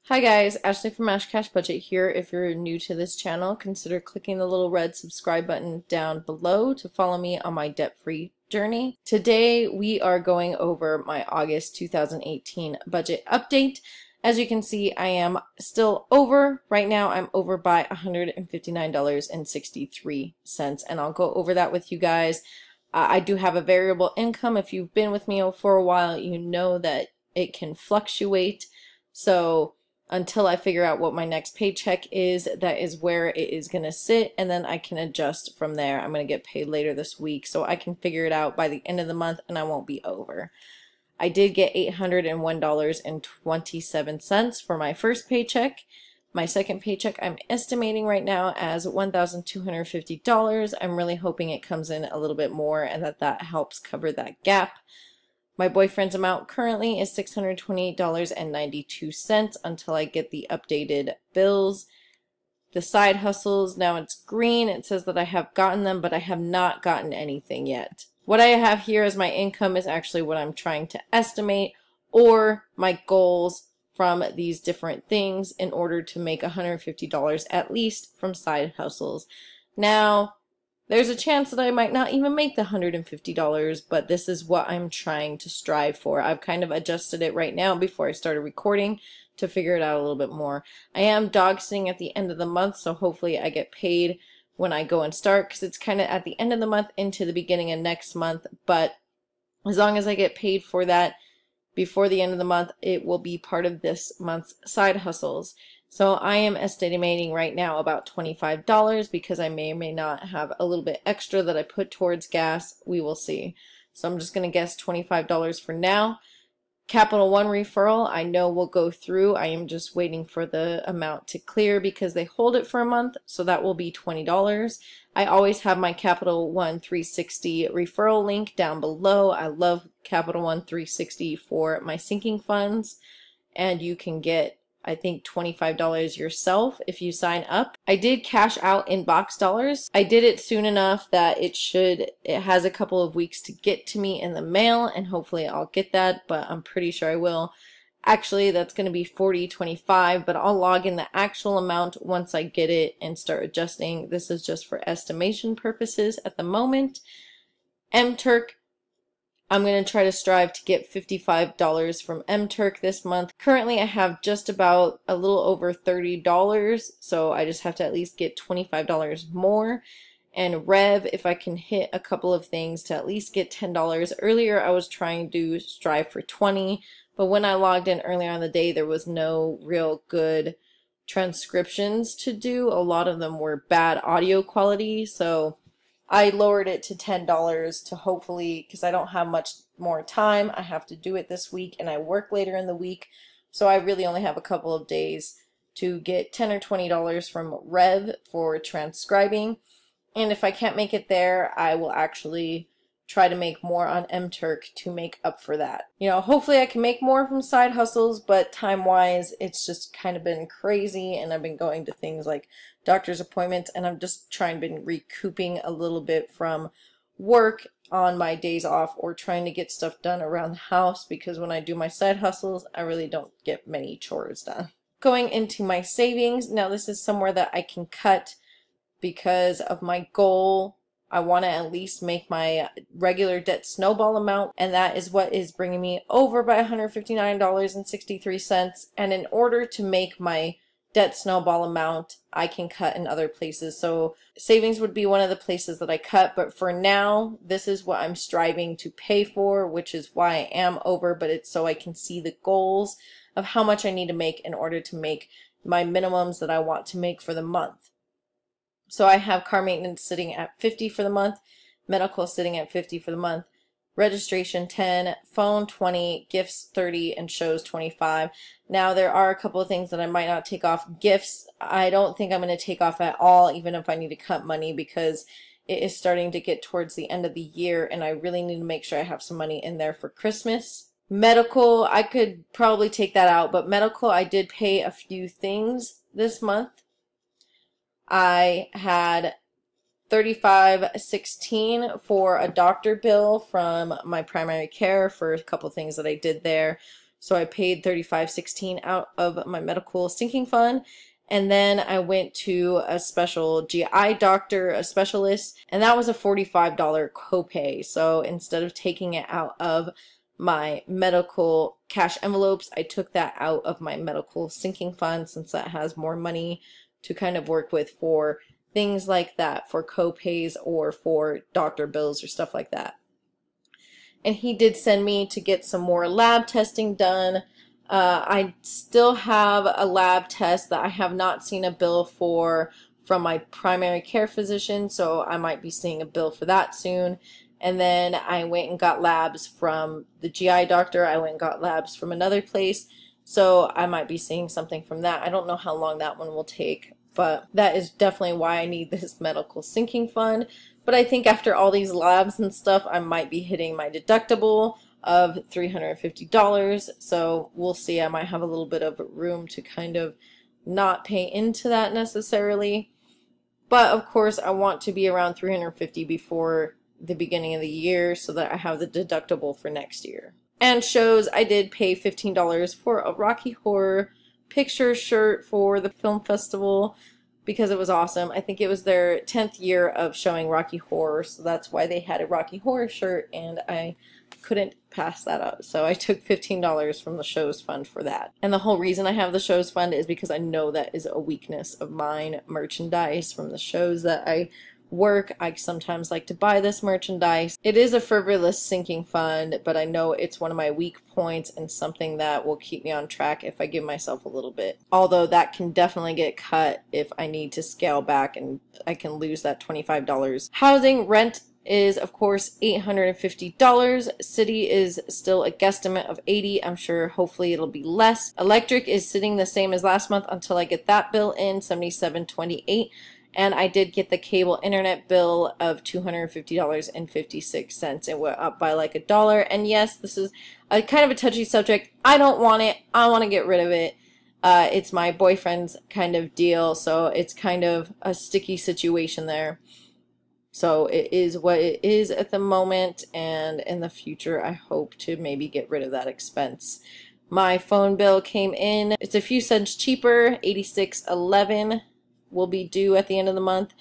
Hi guys, Ashley from ashcashbudget here. If you're new to this channel, consider clicking the little red subscribe button down below to follow me on my debt-free journey. Today we are going over my August 2018 budget update. As you can see, I am still over. Right now I'm over by $159.63, and I'll go over that with you guys. I do have a variable income. If you've been with me for a while, you know that it can fluctuate. So until I figure out what my next paycheck is, that is where it is going to sit, and then I can adjust from there. I'm going to get paid later this week, so I can figure it out by the end of the month and I won't be over. I did get $801.27 for my first paycheck. My second paycheck I'm estimating right now as $1,250. I'm really hoping it comes in a little bit more and that helps cover that gap. My boyfriend's amount currently is $628.92 until I get the updated bills. The side hustles, now it's green. It says that I have gotten them, but I have not gotten anything yet. What I have here as my income is actually what I'm trying to estimate, or my goals from these different things in order to make $150 at least from side hustles. Now, there's a chance that I might not even make the $150, but this is what I'm trying to strive for. I've kind of adjusted it right now before I started recording to figure it out a little bit more. I am dog sitting at the end of the month, so hopefully I get paid when I go and start, because it's kind of at the end of the month into the beginning of next month. But as long as I get paid for that before the end of the month, it will be part of this month's side hustles. So I am estimating right now about $25 because I may or may not have a little bit extra that I put towards gas. We will see. So I'm just going to guess $25 for now. Capital One referral I know will go through. I am just waiting for the amount to clear because they hold it for a month, so that will be $20. I always have my Capital One 360 referral link down below. I love Capital One 360 for my sinking funds, and you can get, I think, $25 yourself if you sign up. I did cash out in box dollars. I did it soon enough that it has a couple of weeks to get to me in the mail, and hopefully I'll get that, but I'm pretty sure I will. Actually, that's going to be $40.25, but I'll log in the actual amount once I get it and start adjusting. This is just for estimation purposes at the moment. MTurk, I'm going to try to strive to get $55 from MTurk this month. Currently, I have just about a little over $30, so I just have to at least get $25 more. And Rev, if I can hit a couple of things to at least get $10. Earlier, I was trying to strive for $20, but when I logged in earlier on the day, there was no real good transcriptions to do. A lot of them were bad audio quality, so I lowered it to $10 to hopefully, because I don't have much more time. I have to do it this week and I work later in the week. So I really only have a couple of days to get $10 or $20 from Rev for transcribing. And if I can't make it there, I will actually try to make more on MTurk to make up for that. You know, hopefully I can make more from side hustles, but time-wise, it's just kind of been crazy, and I've been going to things like doctor's appointments, and I'm just been recouping a little bit from work on my days off, or trying to get stuff done around the house, because when I do my side hustles, I really don't get many chores done. Going into my savings, now this is somewhere that I can cut because of my goal. I want to at least make my regular debt snowball amount, and that is what is bringing me over by $159.63. And in order to make my debt snowball amount, I can cut in other places. So savings would be one of the places that I cut, but for now, this is what I'm striving to pay for, which is why I am over, but it's so I can see the goals of how much I need to make in order to make my minimums that I want to make for the month. So I have car maintenance sitting at $50 for the month, medical sitting at $50 for the month, registration $10, phone $20, gifts $30, and shows $25. Now there are a couple of things that I might not take off. Gifts, I don't think I'm going to take off at all, even if I need to cut money, because it is starting to get towards the end of the year and I really need to make sure I have some money in there for Christmas. Medical, I could probably take that out, but medical, I did pay a few things this month. I had $35.16 for a doctor bill from my primary care for a couple things that I did there. So I paid $35.16 out of my medical sinking fund. And then I went to a special GI doctor, a specialist, and that was a $45 copay. So instead of taking it out of my medical cash envelopes, I took that out of my medical sinking fund, since that has more money to kind of work with for things like that, for copays or for doctor bills or stuff like that. And he did send me to get some more lab testing done. I still have a lab test that I have not seen a bill for from my primary care physician, so I might be seeing a bill for that soon. And then I went and got labs from the GI doctor. I went and got labs from another place, so I might be seeing something from that. I don't know how long that one will take, but that is definitely why I need this medical sinking fund. But I think after all these labs and stuff, I might be hitting my deductible of $350. So we'll see. I might have a little bit of room to kind of not pay into that necessarily. But of course, I want to be around $350 before the beginning of the year so that I have the deductible for next year. And shows, I did pay $15 for a Rocky Horror Picture shirt for the film festival, because it was awesome. I think it was their 10th year of showing Rocky Horror, so that's why they had a Rocky Horror shirt, and I couldn't pass that up. So I took $15 from the show's fund for that. And the whole reason I have the show's fund is because I know that is a weakness of mine, merchandise from the shows that I work. I sometimes like to buy this merchandise. It is a frivolous sinking fund, but I know it's one of my weak points and something that will keep me on track if I give myself a little bit. Although that can definitely get cut if I need to scale back and I can lose that $25. Housing rent is of course $850. City is still a guesstimate of $80. I'm sure hopefully it'll be less. Electric is sitting the same as last month until I get that bill in, $77.28. And I did get the cable internet bill of $250.56. It went up by like $1. And yes, this is a kind of a touchy subject. I don't want it. I want to get rid of it. It's my boyfriend's kind of deal, so it's kind of a sticky situation there. So it is what it is at the moment, and in the future I hope to maybe get rid of that expense. My phone bill came in. It's a few cents cheaper, $86.11. Will be due at the end of the month.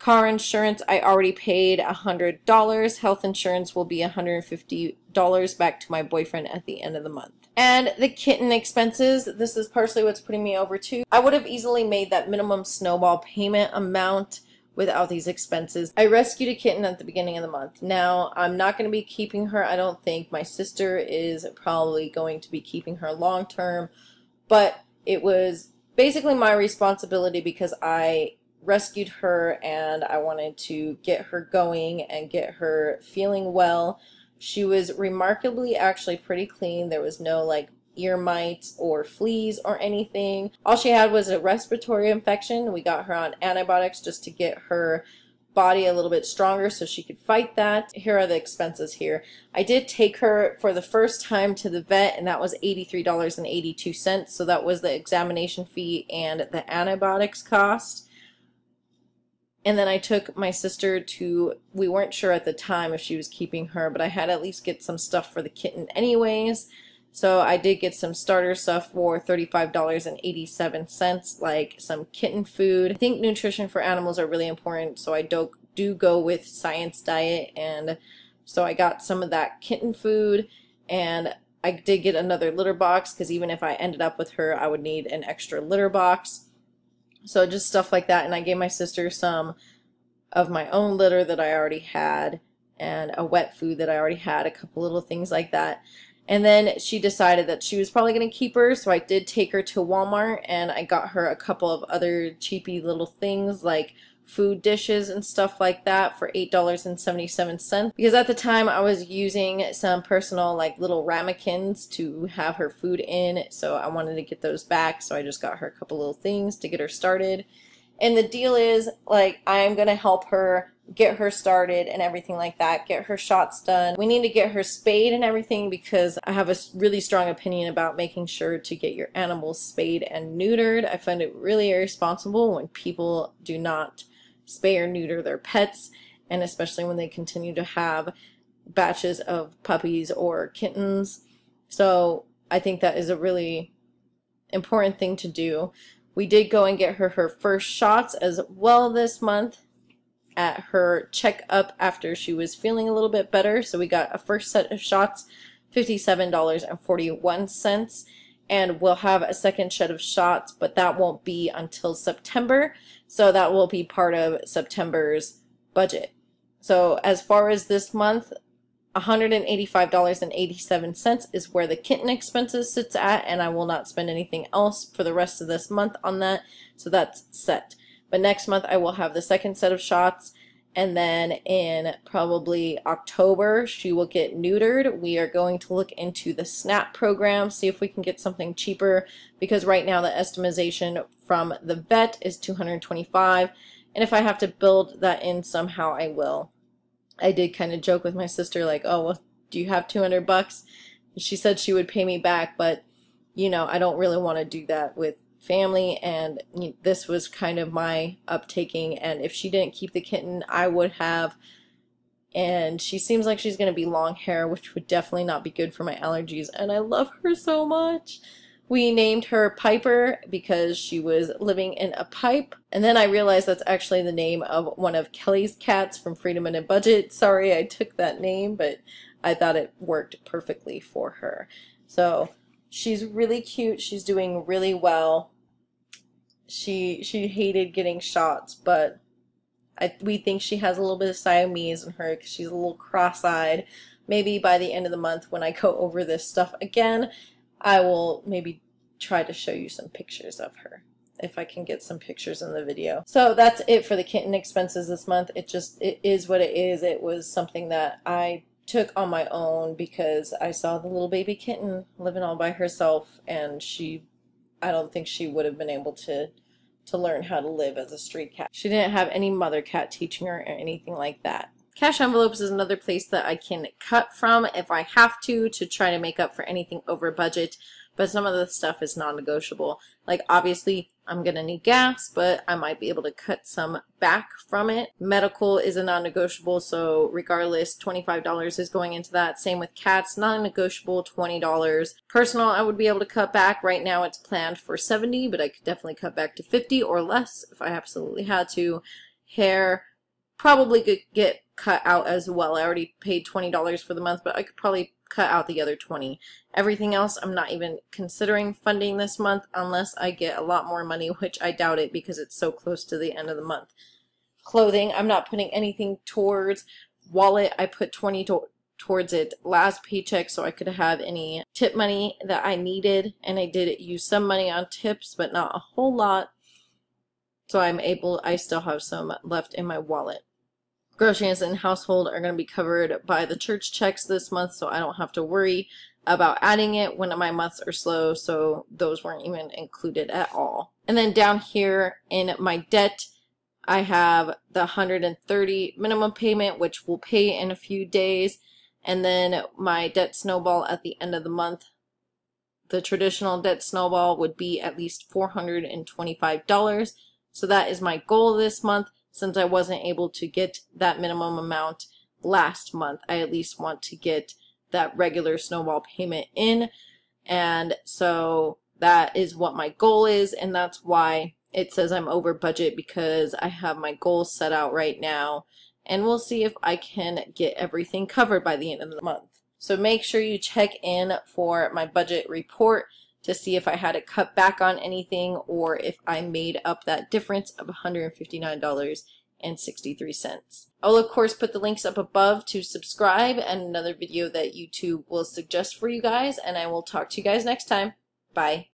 Car insurance, I already paid $100. Health insurance will be $150 back to my boyfriend at the end of the month. And the kitten expenses, this is partially what's putting me over too. I would have easily made that minimum snowball payment amount without these expenses. I rescued a kitten at the beginning of the month. Now, I'm not going to be keeping her, I don't think. My sister is probably going to be keeping her long term, but it was basically my responsibility because I rescued her and I wanted to get her going and get her feeling well. She was remarkably actually pretty clean. There was no like ear mites or fleas or anything. All she had was a respiratory infection. We got her on antibiotics just to get her body a little bit stronger so she could fight that. Here are the expenses here. I did take her for the first time to the vet, and that was $83.82. So that was the examination fee and the antibiotics cost. And then I took my sister to, we weren't sure at the time if she was keeping her, but I had to at least get some stuff for the kitten anyways. So I did get some starter stuff for $35.87, like some kitten food. I think nutrition for animals are really important, so I do go with Science Diet, and so I got some of that kitten food, and I did get another litter box because even if I ended up with her, I would need an extra litter box. So just stuff like that, and I gave my sister some of my own litter that I already had, and a wet food that I already had, a couple little things like that. And then she decided that she was probably going to keep her, so I did take her to Walmart and I got her a couple of other cheapy little things like food dishes and stuff like that for $8.77. Because at the time I was using some personal like little ramekins to have her food in, so I wanted to get those back, so I just got her a couple little things to get her started. And the deal is, like, I'm going to help her get her started and everything like that, get her shots done. We need to get her spayed and everything because I have a really strong opinion about making sure to get your animals spayed and neutered. I find it really irresponsible when people do not spay or neuter their pets, and especially when they continue to have batches of puppies or kittens. So I think that is a really important thing to do. We did go and get her first shots as well this month at her checkup after she was feeling a little bit better. So we got a first set of shots, $57.41, and we'll have a second set of shots, but that won't be until September. So that will be part of September's budget. So as far as this month, $185.87 is where the kitten expenses sits at, and I will not spend anything else for the rest of this month on that. So that's set. But next month I will have the second set of shots, and then in probably October she will get neutered. We are going to look into the SNAP program, see if we can get something cheaper, because right now the estimation from the vet is $225, and if I have to build that in somehow, I will. I did kind of joke with my sister, like, oh, well, do you have $200? She said she would pay me back, but, you know, I don't really want to do that with family, and this was kind of my uptaking, and if she didn't keep the kitten, I would have, and she seems like she's going to be long hair, which would definitely not be good for my allergies, and I love her so much. We named her Piper because she was living in a pipe. And then I realized that's actually the name of one of Kelly's cats from Freedom and a Budget. Sorry I took that name, but I thought it worked perfectly for her. So she's really cute. She's doing really well. She hated getting shots, but we think she has a little bit of Siamese in her because she's a little cross-eyed. Maybe by the end of the month when I go over this stuff again, I will maybe try to show you some pictures of her, if I can get some pictures in the video. So that's it for the kitten expenses this month. It is what it is. It was something that I took on my own because I saw the little baby kitten living all by herself, and I don't think she would have been able to learn how to live as a street cat. She didn't have any mother cat teaching her or anything like that. Cash envelopes is another place that I can cut from if I have to try to make up for anything over budget, but some of the stuff is non-negotiable. Like, obviously I'm gonna need gas, but I might be able to cut some back from it. Medical is a non-negotiable, so regardless, $25 is going into that. Same with cats, non-negotiable, $20. Personal, I would be able to cut back. Right now it's planned for $70, but I could definitely cut back to $50 or less if I absolutely had to. Hair probably could get cut out as well. I already paid $20 for the month, but I could probably cut out the other $20. Everything else I'm not even considering funding this month unless I get a lot more money, which I doubt it because it's so close to the end of the month. Clothing, I'm not putting anything towards. Wallet, I put $20 towards it last paycheck so I could have any tip money that I needed, and I did use some money on tips, but not a whole lot. So I still have some left in my wallet. Groceries and household are going to be covered by the church checks this month, so I don't have to worry about adding it when my months are slow, so those weren't even included at all. And then down here in my debt, I have the $130 minimum payment, which will pay in a few days, and then my debt snowball at the end of the month. The traditional debt snowball would be at least $425, so that is my goal this month. Since I wasn't able to get that minimum amount last month, I at least want to get that regular snowball payment in, and so that is what my goal is, and that's why it says I'm over budget, because I have my goals set out right now, and we'll see if I can get everything covered by the end of the month. So make sure you check in for my budget report to see if I had to cut back on anything or if I made up that difference of $159.63. I'll of course put the links up above to subscribe and another video that YouTube will suggest for you guys, and I will talk to you guys next time. Bye.